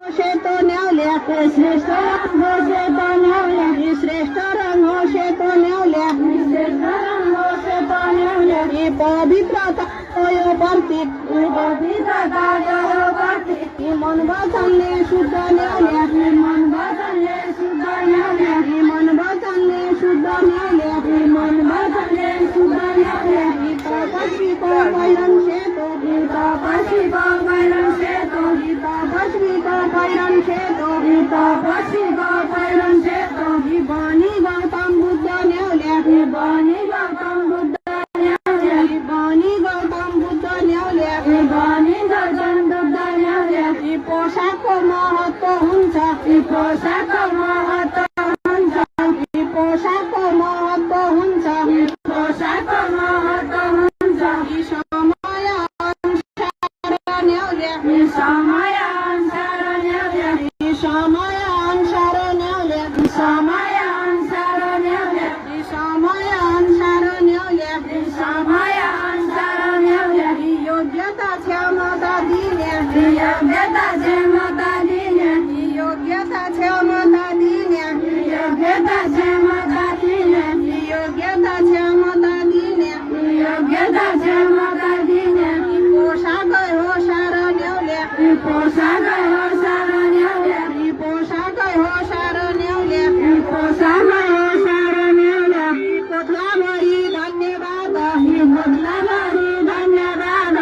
शेतो न्यावल्या श्रेष्ठ रंग शेतो न्यावल्या श्रेष्ठ रंग शेतो न्यावल्या श्रेष्ठ रंग शेतो न्यावल्या ही पवित्रता यो प्रतीक पवित्रता यो प्रतीक ही मन वाचनले शुद्ध न्यावल्या ही मन वाचनले शुद्ध न्यावल्या ही मन वाचनले शुद्ध न्यावल्या ही मन वाचनले शुद्ध न्यावल्या ही तपस्वी को पैरन शेतो ही तपस्वी को पैरन शेतो ही तपस्वी को पैरन शेतो ही तपस्वी को पैरन शेतो ही बानी गौतम बुद्ध न्यावल्या ही बानी गौतम बुद्ध न्यावल्या ही बानी गौतम बुद्ध न्यावल्या ही बानी गौतम बुद्ध न्यावल्या ही पोशाकको महत्त्व हुन्छ ही पोशाकको महत्त्व हुन्छ ही पोशाकको महत्त्व हुन्छ ही पोशाकको महत्त्व हुन्छ ही समय अनुसार न्यावल्या ही समय अनुसार न्यावल्या ही समय अनुसार न्यावल्या ही समय अनुसार न्यावल्या ही समय अनुसार न्यावल्या ही समय अनुसार न्यावल्या ही योग्यता क्षमता दिल्या